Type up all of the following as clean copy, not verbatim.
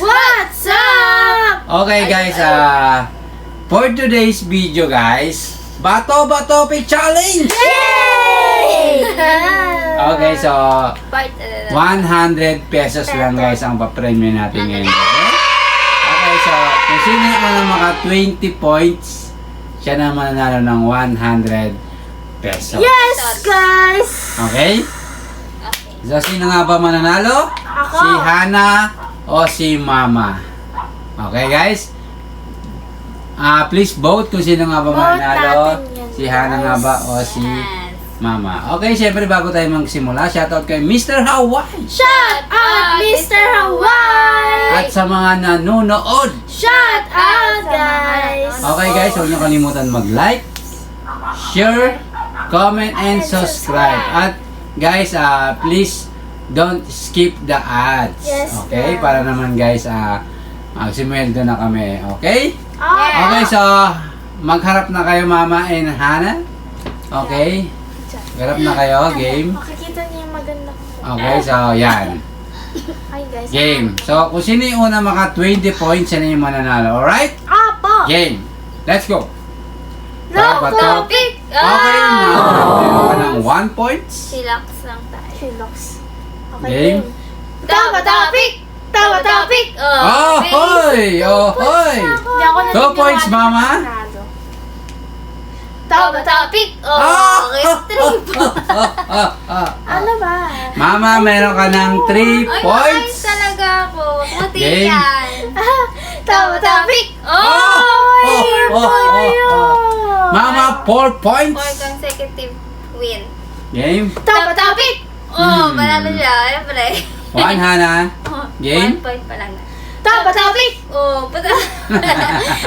What's up? Okay guys, for today's video guys, Bato Topic Challenge! Yay! Okay, so Part, 100 pesos lang guys ang papremyo natin ngayon. Okay, so kung sino yung maka 20 points, siya na mananalo ng 100 pesos. Yes, guys! Okay? So sino nga ba mananalo? Ako. Si Hana o si Mama? Okay guys? Please vote kung sino nga ba Vote mananalo. natin yan, Si Hana nga ba o si Mama? Okay, syempre bago tayo magsimula, shoutout kay Mr. Hawaii! Shout out, Mr. Hawaii! At sa mga nanonood! Shout out, guys! Okay guys, huwag niyo kalimutan mag-like, share, comment, and subscribe. At guys, please don't skip the ads. Yes, Okay? ma'am. Para naman guys, magsimweldo na kami. Okay? Oh, Okay, so magharap na kayo Mama and Hana. Okay? Harap na kayo, game. makikita niyo yung maganda ko. Okay, so yan. Hi, guys. Game. So kung sino yung una maka 20 points, yan yung mananalo. Alright? Apo! Game. Let's go. Low topic! Okay, meron ka ng 1 points. Chillax lang tayo. Chillax. Game. Tama topic! Tama topic! Oh, hoy! Oh, hoy! Hindi ako 2 points, Mama. Tama topic! Ah! Okay, three Ano ba? Mama, meron ka ng 3 Ay, points. ayos talaga ako. Puti Game. yan. Tama topic! Mama, 4 points. 4 consecutive win. Game. Tama topic! Manalo siya. Siyempre. 1, Hana. Game. 1 point pa lang. Tama topic! Puta.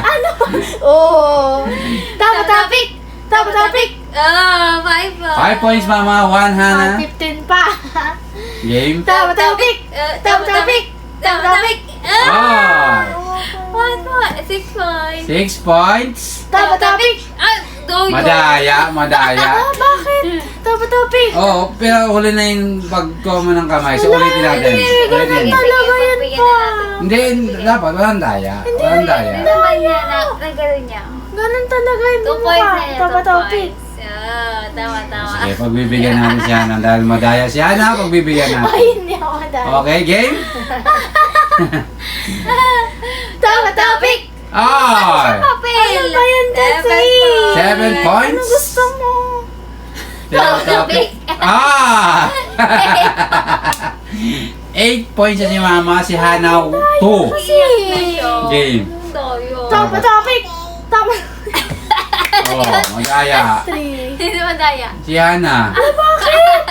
Ano? Oh! Tama topic! Tama topic! 5 5 points, Mama. 1, Hana. 15 pa! Game. Tama topic! Tama topic! Tama topic. Ah! 6 points. 6 points. Tama topic! Madaya, madaya. Bakit? Tama topic! Oh, pero huli na yung pag-common ng kamay. So, ulitin natin. Ulitin. Talaga yan pa! Hindi, dapat. Walang daya. Walang daya. Naman niya. Nagkaroon niya. Ganun talaga yung 2 points na yan. Tama 2 topic! points. Tama. Sige, pagbibigyan natin si Hana. Dahil madaya si Hana, pagbibigyan natin. Ay, hindi ako madali. Okay, game? Tama topic! Ah! Papel. Ano ba yan kasi? 7 points. Ano gusto mo? Tama topic. Ah! 8 points na si Mama, si Hana 2. Kasi... Game. Tama topic! Tama... Oh, madaya. 3. Hindi madaya. Si Hana. Bakit?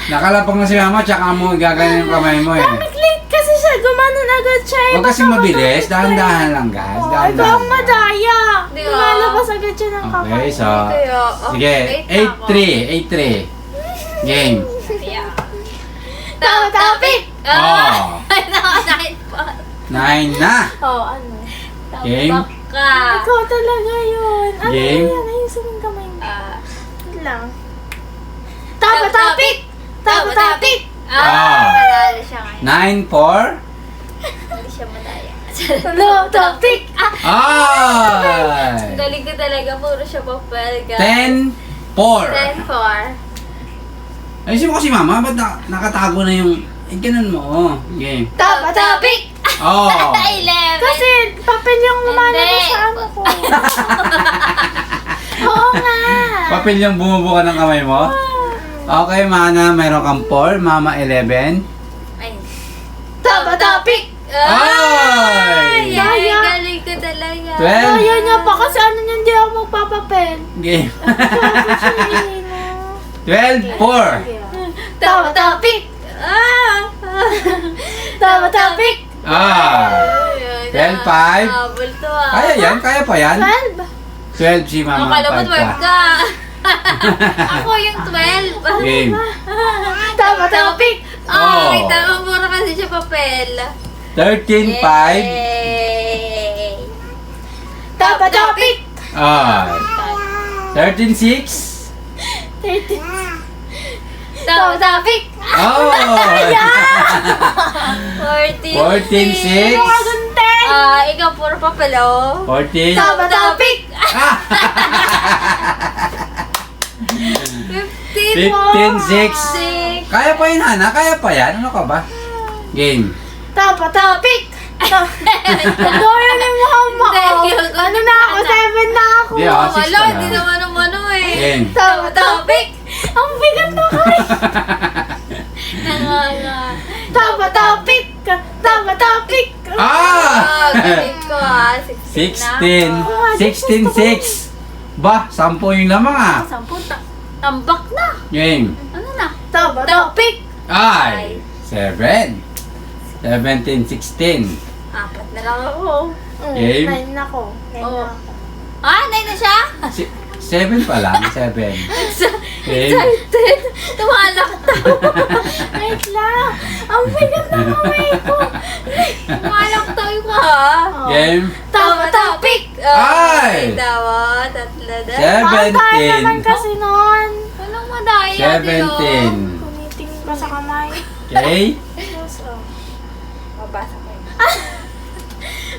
Nakalapang na si Mama, tsaka mo gaganin yung kamay mo eh. Nag-late kasi siya. Gumanon agad siya. eh. Huwag kasing mabilis, dahan-dahan lang guys. Ikaw Dahan-dahan ang lang. madaya. Di ba? Lumalabas agad siya ng kamay. Okay, so Oh, sige, 8-3, 8-3. Game. Tama topic! Oh, Nakakain pa. 9 na. Oh, ano? Game. Baka. Ikaw talaga yun. Ano Game. yan? Ayusin mo yung kamay mo. Ah. Yun lang. Tama topic! Tama topic! Manalo siya ngayon. 9-4. Hindi siya madaya. Low topic! Ay! Galing ko talaga. Puro siya papel. 10-4. 10-4. Ayusin mo kasi Mama, ba't nakatago na yung... ganun mo, oh. Game. Tama topic! Oh. 11. Kasi papel yung lumalabas Hindi. sa ano ko. Oo nga. Papel yung bumubuka ng kamay mo? Okay, Mana, meron kang 4. Mama, 11. Ay. Tama topic! Ay! Daya. Galing ko talaga. 12. Kaya niya pa kasi ano niya hindi ako magpapapel. Game. Sabi 12-4. Tama topic! Tama topic! Ah. 12-5. Habol to Kaya yan, kaya pa yan. 12? 12 si Mama, Akala mo 5 12 pa. ka. Ako yung 12. Game. Tama topic! Oh. Kita mo, mura kasi siya papel. 13-5. Yay! Tama topic! Ah. 13-6. 13. Tama topic! Oh! 14. 14, 6. Ikaw puro papel, oh. 14. Tama topic. 15. 15, 6. Kaya pa yun, Hana? Kaya pa yan? Ano ka ba? Game. Tama topic. Gaya ni mama ko. Ano na ako? 7 na ako. Di, ah. 6 Wala, pa hindi lang. naman umano eh. Game. Tama topic. Ang bigat na kay. Tama topic. Tama topic. Galing ko 16. 16, 6. Ba, 10 yung lamang ah. 10. Tambak na. Game. Ano na? Tama topic. Ay, 7. 17, 16. 4 na lang ako. Game. 9 na ako. 9 Oh. na ako. 9 na siya? 7 pa lang, 7. Game. Excited. Tumalaktaw. Wait lang. Ang bigat na kamay ko. Tumalaktaw ka ha. Game. Tama topic. Ay! Dawa, 3 na. 17. naman 17. kasi nun. Anong madaya? 17. Kumiting pa sa kamay. Okay? Yes, oh. Mabasa ko yun.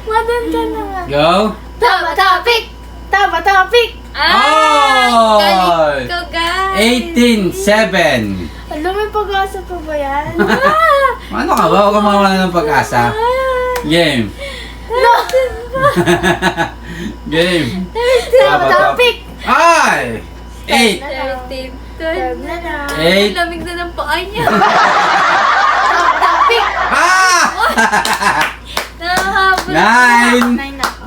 Madan ka na nga. Go. Tama topic. Tama topic. Oh! Galing ko, guys. 18, 7. Alam, may pag-asa pa ba yan? Ano ka ba? Huwag kang mawala ng pag-asa. Game. Game. Tama topic. Ay! 8. 13. 12 na na. Eight. Lamig na ng paa niya. Tama topic. Ah! Nakahabol. 9. 9 na ako.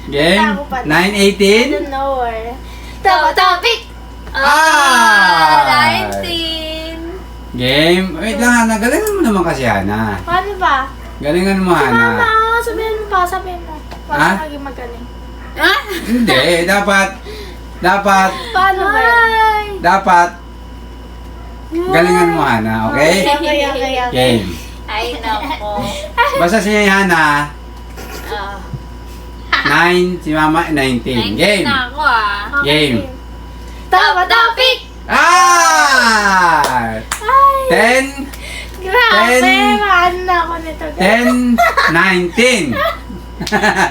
Game. 9, I 18. don't know where. Tama topic. 19. Game. Wait lang, Hana. Galingan mo naman kasi, Hana. Paano ba? Galingan mo, Si mama, Hana. sabihin mo pa, sabihin mo. Ha? Paano naging magaling? Ha? Hindi. Dapat, Paano ba yan? dapat, galingan mo, Hana. Okay? Okay. Game. Ay, nako. Basta si Hana, 9, si Mama, 19. 19 Game. na ako ah. Game. Tama topic. Ah! Ay, 10, grabe. 10. Maano na ako nito. 10, 19.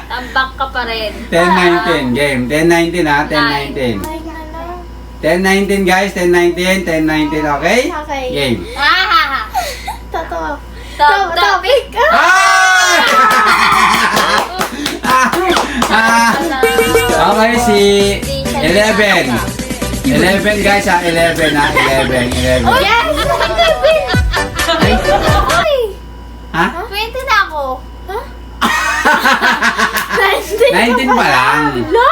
Tambak ka pa rin. 10, 19. Game. 10, 19 ha. 10, 19. Ay, ano? 10, 19 guys. 10, 19. 10, 19. Okay? Okay. Game. Totoo. Top topic. Okay, si 11. 11 guys ha. 11 ha. 11. 11. Yes! Ha? 20 na ako. 19 pa lang. Hello?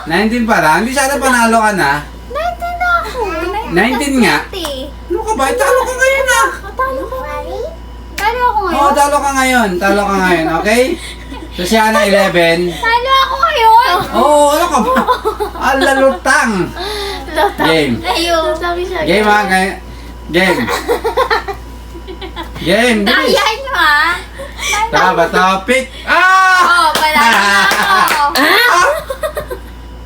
19 pa lang. Hindi sana panalo ka na. 19 na ako. 19 nga. 20. Ano ka ba? Talo ka ngayon ah. Talo ko. Talo ako Oo, ngayon. talo ka ngayon. Talo ka ngayon, okay? So si Hana 11. Talo ako ngayon. Oo, ano ka ba? Alalutang. Game. Ayun. Sabi siya. Game ha. Game. Game. Bilis. Daya nyo ha. Tama topic. Ah! Oh, panalo na ako. Ah!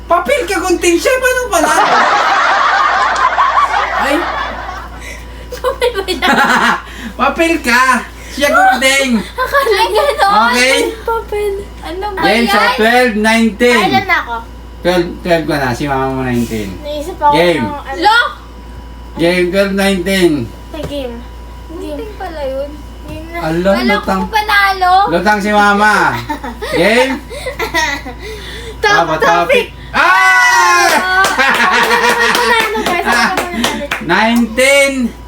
Papel ka kunting siya. Paano panalo? Ay. Papel ka. Siya kunting. Ay, gano'n. Okay? Papel. Ano ba Game sa yan? 12, 19. Ilan na ako? 12 ka na. Si mama mo 19. Naisip ako Game. ng ano. Lo! Game 12, 19. Sa game. Munting pala yun. Game na. Alo, Wala lutang. ko panalo. Lutang si mama. Game? Tama topic. Ah! Ano guys? Ako naman ulit. 19.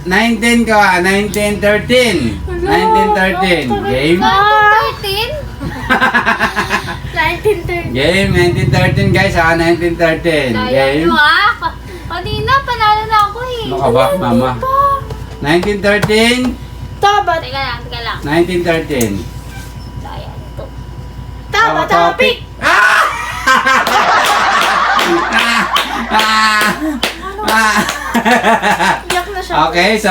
19 ka. 19, 13. 19, 13. Game? 13? 1930. Game, 19, 13 guys ha. 19, 13. Daya Game? nyo ha. Kanina, panalo na ako eh. Ano ka ba, mama? 19, 13. Tama. Teka lang, teka lang. 19, 13. Daya nito. Tama topic. Ah! Ah! Ah! Iyak na siya. Okay, so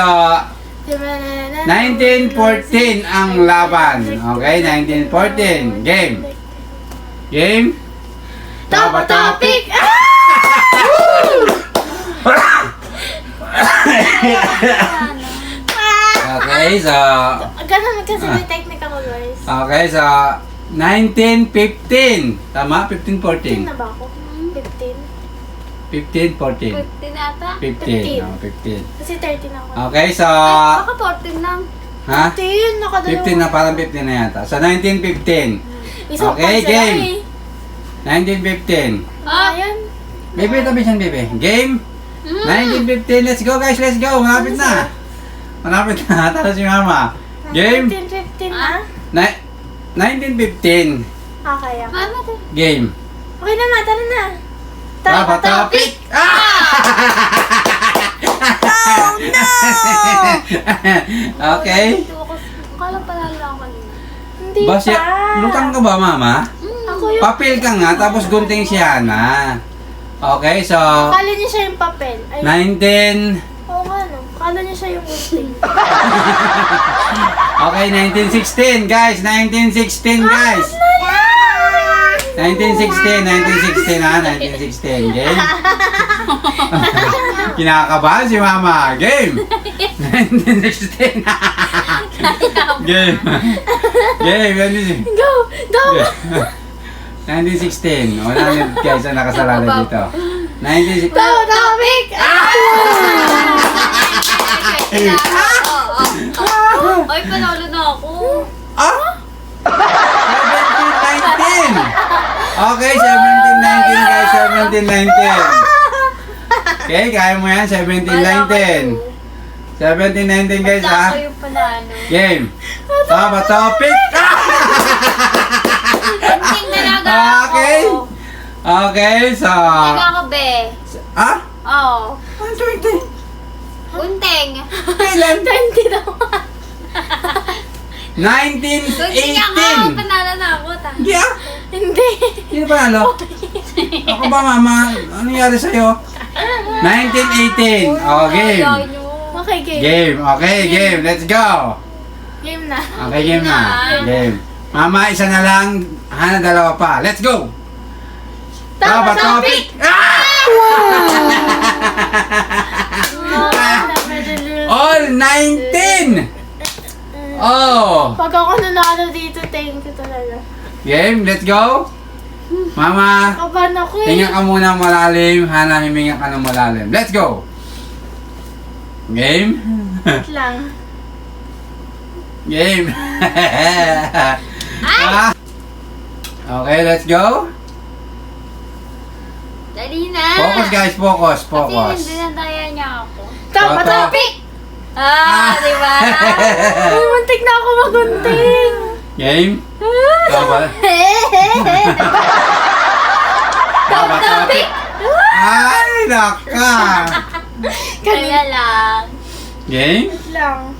1914 ang laban. Okay, 1914. Game. Game? Tama topic. Okay, so... Ganun kasi may technique ako, guys. Okay, so... 1915. Tama? 15, 15 14. na ba ako? 15? 15, 14. 15 ata. 15. Oh, 15. Kasi 13 ako. Okay, so... Baka 14 lang. Ha? 15, nakadalawa. 15 na, parang 15 na yata. So, 1915. Isang Okay, point sila game. eh. 1915. Ayan. Bebe, tabi siyan, bebe. Game. 1915. Let's go, guys. Let's go. Malapit na. Malapit na. Tara si mama. Game. 1915 na? 1915. Okay, ako. Ano to? Game. Okay na, tara na. Tapa topic. Oh, no! Okay. Akala pala lang kanina. Hindi Basta, pa. lutang ka ba, mama? Ako yung... Papel ka nga, tapos gunting si Hana. Okay, so... Akala niya siya yung papel. Ay, 19... oo nga no. Akala niya siya yung gunting. Okay, 1916, guys. 1916, guys. 1916 ha, 1916. Game. Kinakabahan si mama. Game. 1916. Game. Game. Go! Go! 1916. Wala na guys ang nakasalalay dito. 1916. Go! Topic! Oy, panalo na ako. Ah! 1719. Okay, 1719 guys. 1719. Okay, kaya mo yan. 1719. 1719 guys ha. Ako yung panalo. Game. Tama topic. Kunting talaga ako. Okay. Okay, so... Kunting ako, be. Ah? Oo. Ano 20? Kunting. Kailan? 20 naman. Kunting ako. 1918. Panalo na ako. Hindi ah. Hindi. Sino panalo? Ako ba mama? Ano nangyari sa'yo? 1918. Oh, game. Ayaw nyo. Okay, game. Game. Okay, game. Let's go. Game na. Okay, game na. Game. Mama, isa na lang. Hana, dalawa pa. Let's go. Tama topic! All 19! Oh! Pag ako nanalo dito, thank you talaga. Game, let's go. Mama, Kaban ako eh. hinga ka muna malalim. Hana, himinga ka ng malalim. Let's go. Game. Wait lang. Game. Ah. Okay, let's go. Dali na. Focus guys, focus, Kasi focus. hindi na daya niya ako. Tama Toto. topic! Di ba? Ay, muntik na ako magunting. Game. Tama. Tama topic. Ay, naka. Kaya lang. Game. Wait lang.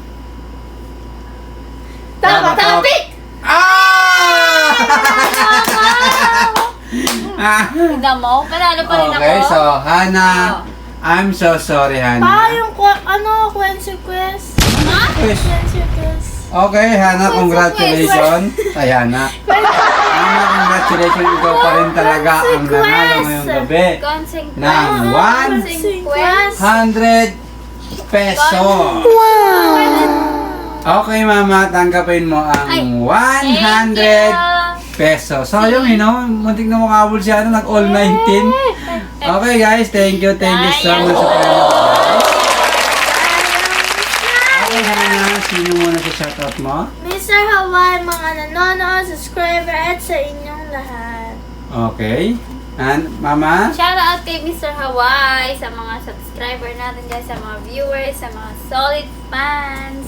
Tama Tama topic! Ah! Tignan mo, panalo pa rin ako. Okay, so Hana, I'm so sorry, Hana. Yung consequence. Yes. Consequence. Okay, Hana, congratulations. Ay, Hana. Hana, congratulations. Ikaw pa rin talaga ang nanalo ngayong gabi Consequence. ng Consequence. 100 peso. Okay, mama, tanggapin mo Ay, ang Thank 100 peso. Sayang, muntik na makabul siya, nag-all 19. Okay, guys, thank you so much sa panonood. Okay, Hana, sino muna sa shoutout mo? Mr. Hawaii, mga nanonood, subscriber, at sa inyong lahat. Okay. And, mama? Shout out kay Mr. Hawaii, sa mga subscriber natin dyan, sa mga viewers, sa mga solid fans.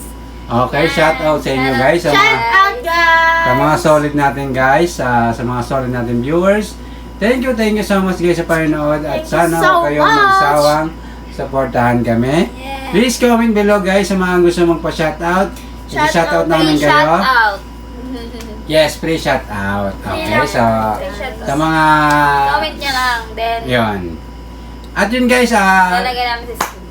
Okay, shoutout sa inyo, guys. Sa Shout mga, out, guys! sa mga solid natin, guys. Sa mga solid natin viewers. Thank you so much, guys, sa panonood. At Thank you sana so huwag kayong much. magsawang supportahan kami. Yeah. Please comment below, guys, sa mga gusto magpa-shoutout. I-shoutout namin Shout kayo. out. Yes, free shoutout. Okay, Yeah. so Free shoutout. sa mga Comment niya lang, then yon. At yun, guys, lalagay namin sa screen.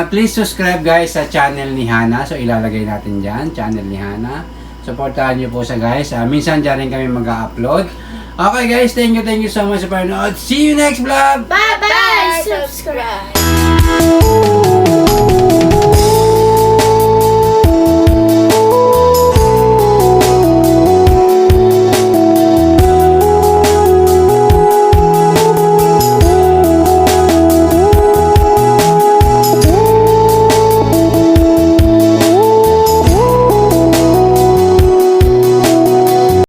please subscribe, guys, sa channel ni Hana. So ilalagay natin dyan, channel ni Hana. Supportahan niyo po sa guys. Minsan dyan rin kami mag-upload. Okay, guys, thank you so much sa panonood. See you next vlog! Bye-bye! Subscribe!